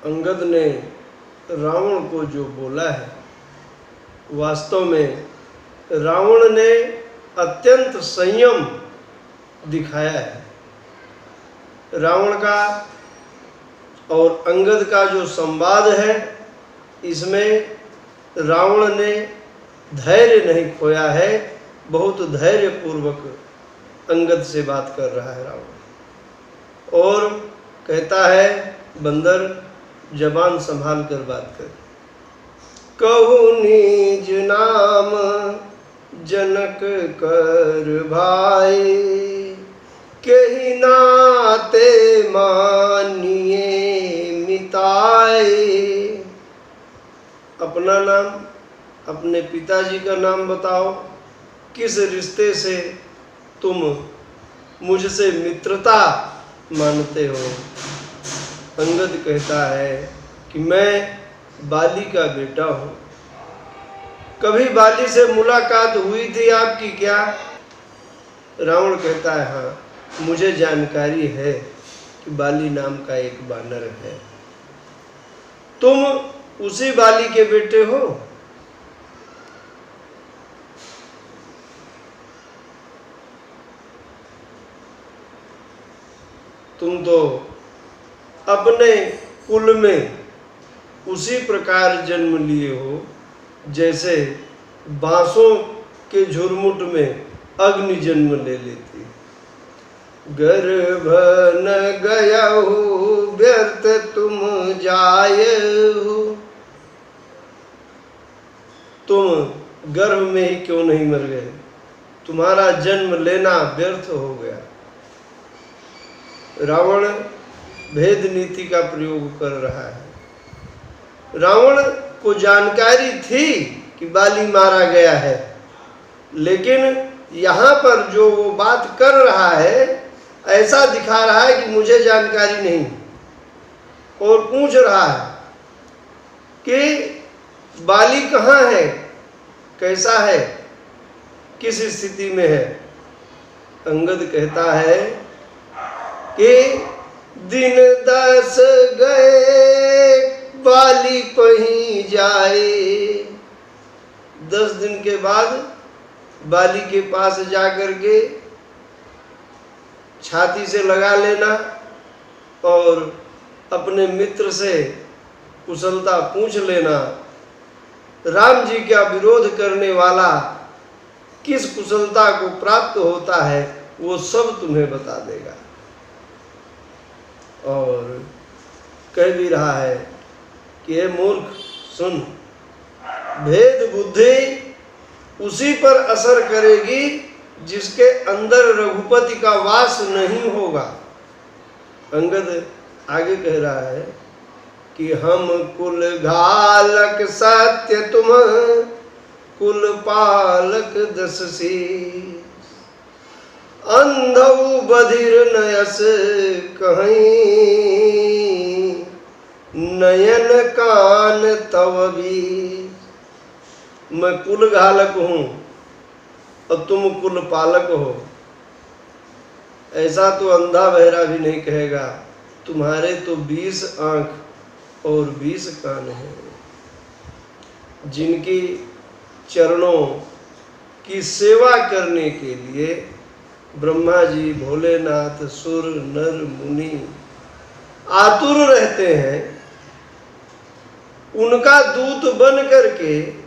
अंगद ने रावण को जो बोला है, वास्तव में रावण ने अत्यंत संयम दिखाया है। रावण का और अंगद का जो संवाद है, इसमें रावण ने धैर्य नहीं खोया है, बहुत धैर्य पूर्वक अंगद से बात कर रहा है रावण। और कहता है बंदर, जबान संभाल कर बात कर। कहु निज नाम जनक कर भाई, केहि नाते मानिए मिताए। अपना नाम, अपने पिताजी का नाम बताओ, किस रिश्ते से तुम मुझसे मित्रता मानते हो। अंगद कहता है कि मैं बाली का बेटा हूँ। कभी बाली से मुलाकात हुई थी आपकी क्या? रावण कहता है हाँ, मुझे जानकारी है कि बाली नाम का एक वानर है। तुम उसी बाली के बेटे हो? तुम तो अपने कुल में उसी प्रकार जन्म लिए हो जैसे बांसों के झुरमुट में अग्नि जन्म ले लेती। गर्भ न गयहु व्यर्थ तुम जायहु। तुम गर्भ में ही क्यों नहीं मर गए? तुम्हारा जन्म लेना व्यर्थ हो गया। रावण भेद नीति का प्रयोग कर रहा है। रावण को जानकारी थी कि बाली मारा गया है, लेकिन यहाँ पर जो वो बात कर रहा है, ऐसा दिखा रहा है कि मुझे जानकारी नहीं, और पूछ रहा है कि बाली कहाँ है, कैसा है, किस स्थिति में है। अंगद कहता है कि दिन 10 गए बाली पहीं जाए। 10 दिन के बाद बाली के पास जाकर के छाती से लगा लेना और अपने मित्र से कुशलता पूछ लेना। राम जी का विरोध करने वाला किस कुशलता को प्राप्त होता है, वो सब तुम्हें बता देगा। और कह भी रहा है कि ये मूर्ख सुन, भेद बुद्धि उसी पर असर करेगी जिसके अंदर रघुपति का वास नहीं होगा। अंगद आगे कह रहा है कि हम कुल घालक सत्य तुम कुल पालक 10 शीश। अंधौ बधिर नयस कहीं नयन कान तव भी। मैं कुल घालक हूँ और तुम कुल पालक हो, ऐसा तो अंधा बहरा भी नहीं कहेगा। तुम्हारे तो 20 आंख और 20 कान हैं। जिनकी चरणों की सेवा करने के लिए ब्रह्मा जी, भोलेनाथ, सुर नर मुनि आतुर रहते हैं, उनका दूत बन करके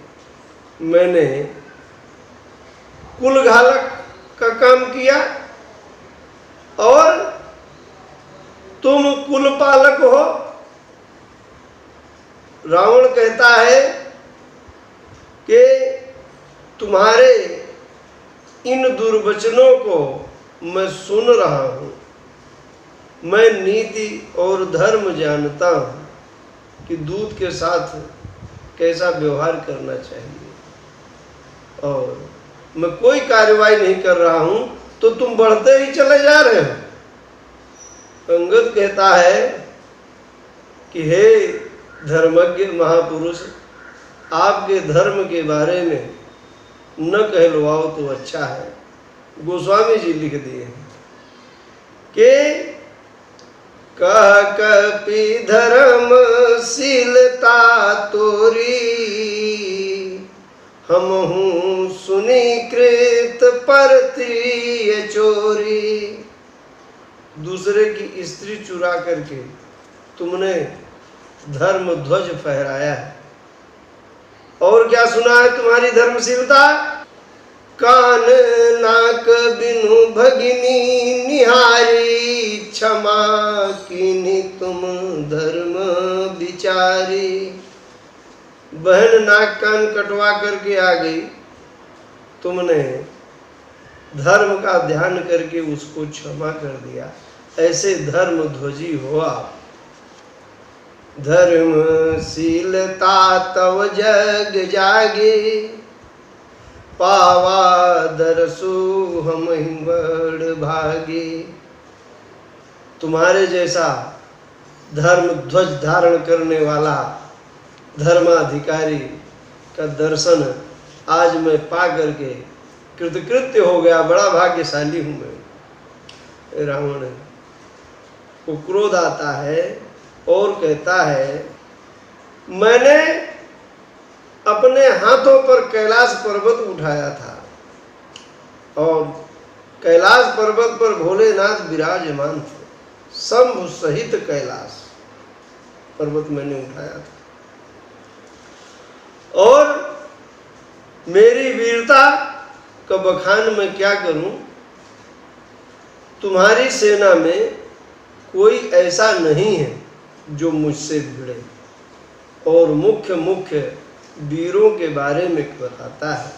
मैंने कुल घालक का काम किया और तुम कुल पालक हो। रावण कहता है कि तुम्हारे इन दुर्वचनों को मैं सुन रहा हूँ। मैं नीति और धर्म जानता हूँ कि दूत के साथ कैसा व्यवहार करना चाहिए, और मैं कोई कार्रवाई नहीं कर रहा हूँ, तो तुम बढ़ते ही चले जा रहे हो। अंगद कहता है कि हे धर्मज्ञ महापुरुष, आपके धर्म के बारे में न कहलवाओ तो अच्छा है। गोस्वामी जी लिख दिए कि कह कपि धर्मशीलता तोरी, हम हूँ सुनिकृत परत्रिय चोरी। दूसरे की स्त्री चुरा करके तुमने धर्म ध्वज फहराया है। और क्या सुना है तुम्हारी धर्मशीलता? कान नाक बिनु भगिनी निहारी, क्षमा कीन्ही तुम धर्म विचारी। बहन नाक कान कटवा करके आ गई, तुमने धर्म का ध्यान करके उसको क्षमा कर दिया। ऐसे धर्म ध्वजी हो आप। धर्मशीलता तव जग जागे, पावा दरसु हम बड़ भागे। तुम्हारे जैसा धर्म ध्वज धारण करने वाला धर्माधिकारी का दर्शन आज मैं पा करके कृतकृत्य हो गया, बड़ा भाग्यशाली हूं मैं। रावण को क्रोध आता है और कहता है, मैंने अपने हाथों पर कैलाश पर्वत उठाया था और कैलाश पर्वत पर भोलेनाथ विराजमान थे। शंभु सहित कैलाश पर्वत मैंने उठाया था और मेरी वीरता का बखान मैं क्या करूं। तुम्हारी सेना में कोई ऐसा नहीं है जो मुझसे भिड़े। और मुख्य मुख्य वीरों के बारे में बताता है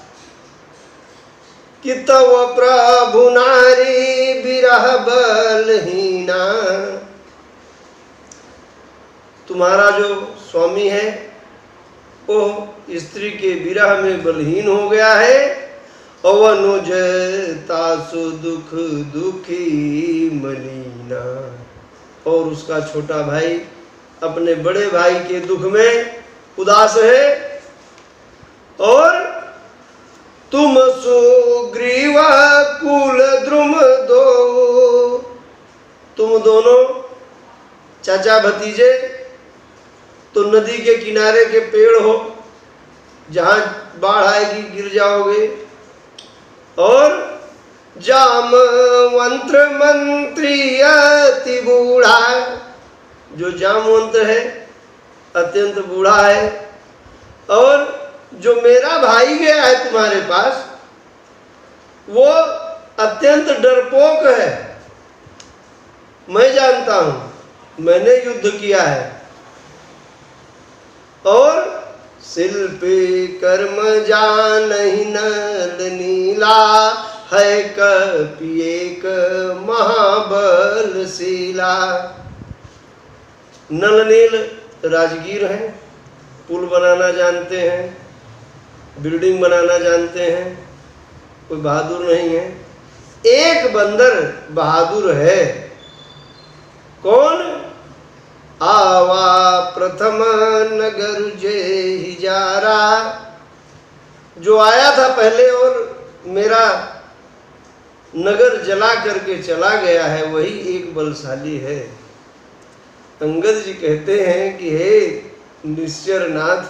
कि तव प्रभु नारी विरह बलहीना। तुम्हारा जो स्वामी है वो स्त्री के विरह में बलहीन हो गया है। अवनुज तासु दुख दुखी मलिना। और उसका छोटा भाई अपने बड़े भाई के दुख में उदास है। और तुम सुग्रीव कुल द्रुम दो, तुम दोनों चाचा भतीजे तो नदी के किनारे के पेड़ हो, जहां बाढ़ आएगी गिर जाओगे। और जामवंत्र मंत्री अति बूढ़ा, जो जामवंत्र है अत्यंत बूढ़ा है। और जो मेरा भाई गया है तुम्हारे पास वो अत्यंत डरपोक है। मैं जानता हूं, मैंने युद्ध किया है। और शिल्पी कर्म जानहि नल नीला, है कपि एक महाबलशीला। नल नील राजगीर हैं, पुल बनाना जानते हैं, बिल्डिंग बनाना जानते हैं, कोई बहादुर नहीं है। एक बंदर बहादुर है। कौन? आवा प्रथम नगर जे जारा, जो आया था पहले और मेरा नगर जला करके चला गया है, वही एक बलशाली है। अंगद जी कहते हैं कि हे निश्चरनाथ,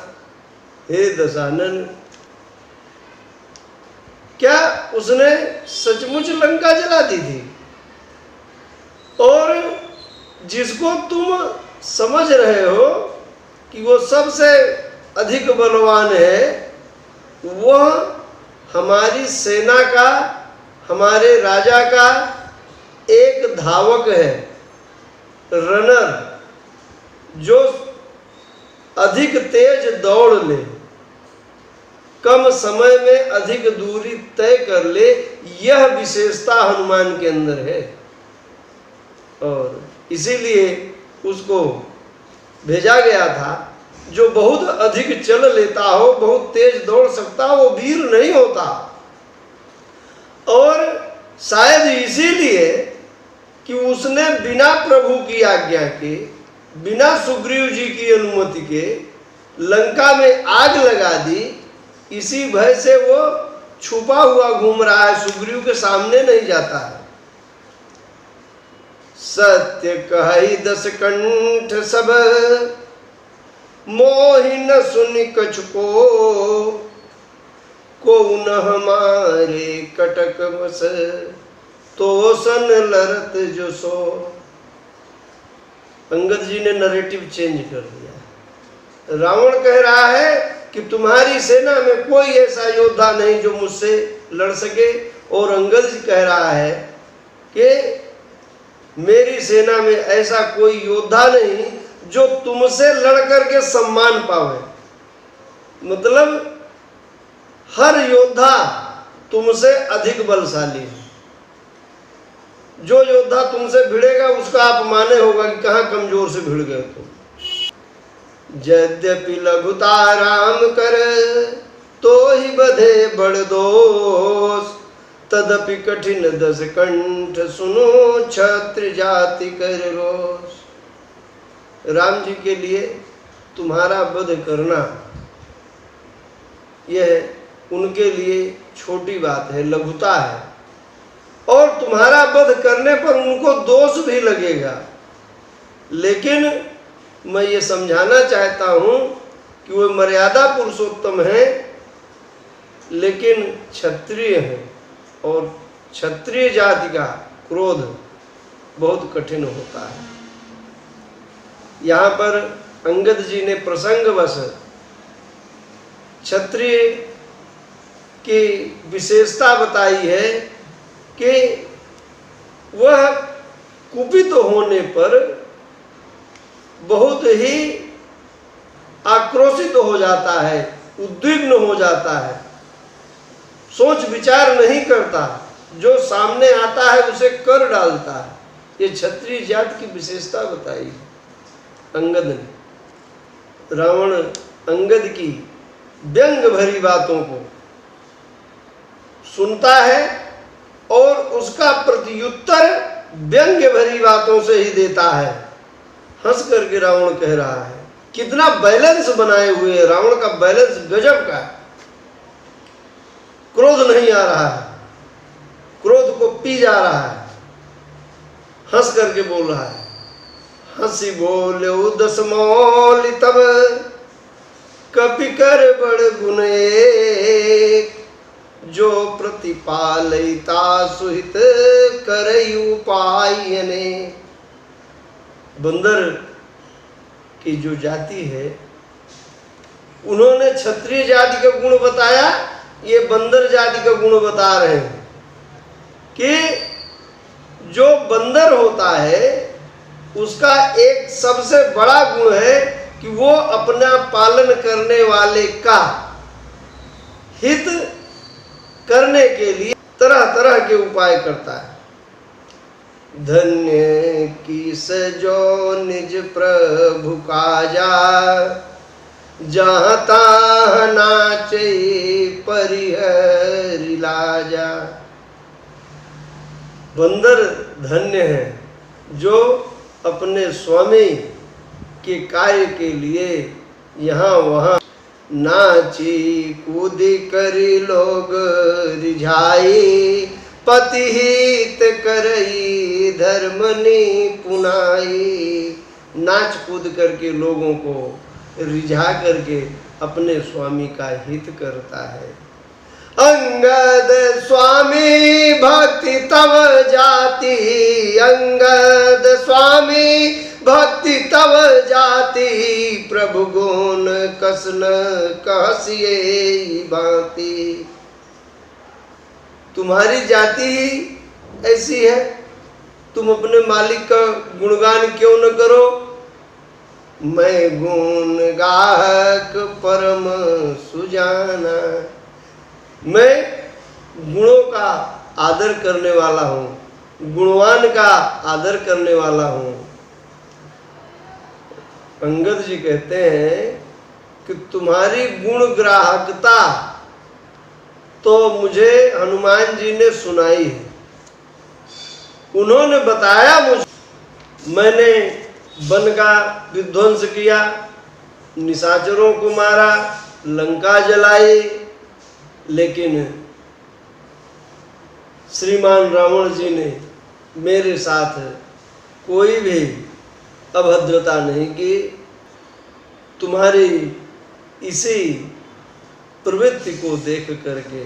हे दशानन, क्या उसने सचमुच लंका जला दी थी? और जिसको तुम समझ रहे हो कि वो सबसे अधिक बलवान है, वह हमारी सेना का, हमारे राजा का एक धावक है, रनर, जो अधिक तेज दौड़ ले, कम समय में अधिक दूरी तय कर ले। यह विशेषता हनुमान के अंदर है और इसीलिए उसको भेजा गया था। जो बहुत अधिक चल लेता हो, बहुत तेज दौड़ सकता हो, वो वीर नहीं होता। और शायद इसीलिए कि उसने बिना प्रभु की आज्ञा के, बिना सुग्रीव जी की अनुमति के लंका में आग लगा दी। इसी भय से वो छुपा हुआ घूम रहा है, सुग्रीव के सामने नहीं जाता है। सत्य कहि 10 कंठ सब, मोहि न सुनि कछु को न हमारे कटक बस, तो सन लरत जो सो। अंगद जी ने नरेटिव चेंज कर दिया। रावण कह रहा है कि तुम्हारी सेना में कोई ऐसा योद्धा नहीं जो मुझसे लड़ सके, और अंगद जी कह रहा है कि मेरी सेना में ऐसा कोई योद्धा नहीं जो तुमसे लड़ करके सम्मान पावे। मतलब हर योद्धा तुमसे अधिक बलशाली है। जो योद्धा तुमसे भिड़ेगा उसका अपमान होगा कि कहाँ कमजोर से भिड़ गए तुम। यद्यपि लघुता राम कर, तो ही बधे बड़ दोष, तदपि कठिन 10 कंठ, सुनो क्षत्रिय जाति कर रोष। राम जी के लिए तुम्हारा वध करना यह उनके लिए छोटी बात है, लघुता है, और तुम्हारा वध करने पर उनको दोष भी लगेगा। लेकिन मैं ये समझाना चाहता हूँ कि वे मर्यादा पुरुषोत्तम हैं, लेकिन क्षत्रिय हैं, और क्षत्रिय जाति का क्रोध बहुत कठिन होता है। यहाँ पर अंगद जी ने प्रसंगवश क्षत्रिय की विशेषता बताई है कि वह कुपित होने पर बहुत ही आक्रोशित हो जाता है, उद्विग्न हो जाता है, सोच विचार नहीं करता, जो सामने आता है उसे कर डालता है। ये क्षत्रिय जाति की विशेषता बताई है अंगद ने। रावण अंगद की व्यंग भरी बातों को सुनता है और उसका प्रत्युत्तर व्यंग्य भरी बातों से ही देता है। हंस करके रावण कह रहा है, कितना बैलेंस बनाए हुए है। रावण का बैलेंस गजब का है। क्रोध नहीं आ रहा है, क्रोध को पी जा रहा है, हंस करके बोल रहा है। हंसी बोले 10 मौलि तब, कपि कर बड़ गुण एक, जो प्रतिपालिता सुहित करई उपाय अनेक। बंदर की जो जाति है, उन्होंने क्षत्रिय जाति का गुण बताया, ये बंदर जाति का गुण बता रहे हैं कि जो बंदर होता है उसका एक सबसे बड़ा गुण है कि वो अपना पालन करने वाले का हित करने के लिए तरह तरह के उपाय करता है। धन्य किस जो निज प्रभु काजा, जहाँ ताह नाचे परिहरि लाजा। बंदर धन्य है जो अपने स्वामी के कार्य के लिए यहाँ वहाँ नाची कूदी करी लोग रिझाई, पति हित करई धर्मनि पुनाई। नाच कूद करके लोगों को रिझा करके अपने स्वामी का हित करता है। अंगद स्वामी भक्ति तव जाति, अंगद स्वामी भक्ति तव जाति, प्रभु गुण कसन कहसिए भांति। तुम्हारी जाति ही ऐसी है, तुम अपने मालिक का गुणगान क्यों न करो। मैं गुण गाहक परम सुजाना, मैं गुणों का आदर करने वाला हूँ, गुणवान का आदर करने वाला हूँ। अंगद जी कहते हैं कि तुम्हारी गुण ग्राहकता तो मुझे हनुमान जी ने सुनाई है, उन्होंने बताया मुझे। मैंने वन का विध्वंस किया, निशाचरों को मारा, लंका जलाई, लेकिन श्रीमान रावण जी ने मेरे साथ कोई भी अभद्रता नहीं की। तुम्हारी इसी प्रवृत्ति को देख करके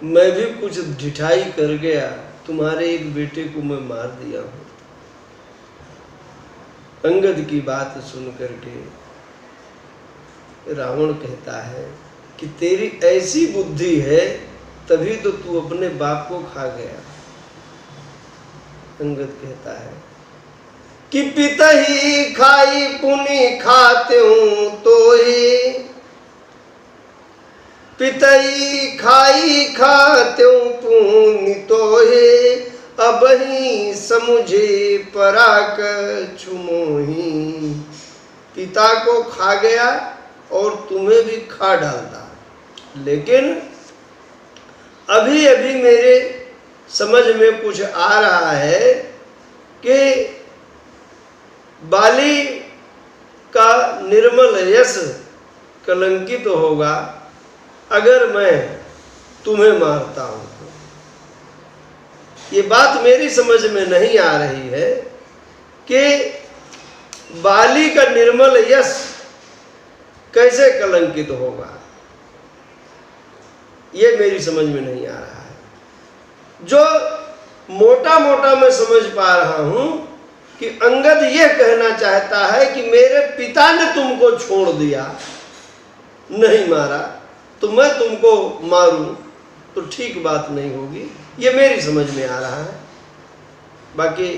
मैं भी कुछ ढिठाई कर गया, तुम्हारे एक बेटे को मैं मार दिया हूँ। अंगद की बात सुन करके रावण कहता है कि तेरी ऐसी बुद्धि है तभी तो तू अपने बाप को खा गया। अंगद कहता है कि पिता ही खाई पुनि खाते हूं तो ही, पिता ही खाई खाते हूं पुनि तो ही, अब ही समुझे पराक छुमोही। पिता को खा गया और तुम्हें भी खा डालता। लेकिन अभी अभी मेरे समझ में कुछ आ रहा है कि बाली का निर्मल यश कलंकित होगा अगर मैं तुम्हें मारता हूं। ये बात मेरी समझ में नहीं आ रही है कि बाली का निर्मल यश कैसे कलंकित होगा, ये मेरी समझ में नहीं आ रहा है। जो मोटा मोटा मैं समझ पा रहा हूं कि अंगद यह कहना चाहता है कि मेरे पिता ने तुमको छोड़ दिया, नहीं मारा, तो मैं तुमको मारूं तो ठीक बात नहीं होगी, ये मेरी समझ में आ रहा है। बाकी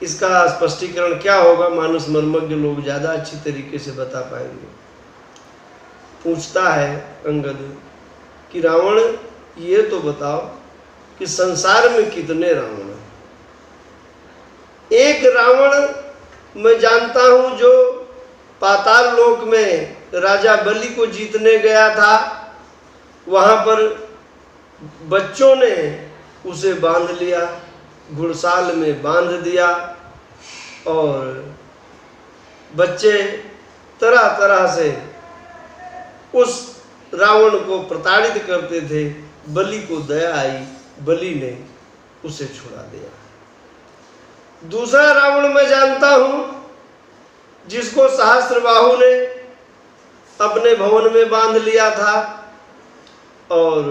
इसका स्पष्टीकरण क्या होगा मानुष मर्मज्ञ लोग ज़्यादा अच्छी तरीके से बता पाएंगे। पूछता है अंगद कि रावण ये तो बताओ कि संसार में कितने रावण हैं? एक रावण मैं जानता हूं जो पाताल लोक में राजा बलि को जीतने गया था, वहां पर बच्चों ने उसे बांध लिया, घुड़साल में बांध दिया और बच्चे तरह तरह से उस रावण को प्रताड़ित करते थे। बलि को दया आई, बलि ने उसे छुड़ा दिया। दूसरा रावण मैं जानता हूं जिसको सहस्त्रबाहु ने अपने भवन में बांध लिया था और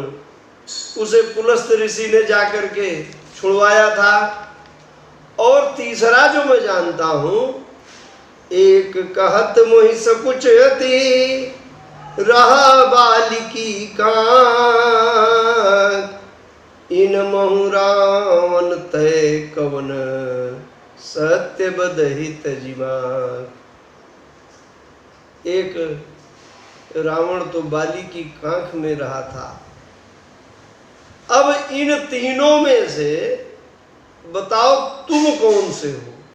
उसे पुलस्त ऋषि ने जाकर के छुड़वाया था। और तीसरा जो मैं जानता हूं, एक कहत मोहि सकुच अति रहा बालिकी कांक, इन महु रावण तय कवन सत्य बदहित जीवाक। एक रावण तो बाली की कांख में रहा था। अब इन तीनों में से बताओ तुम कौन से हो?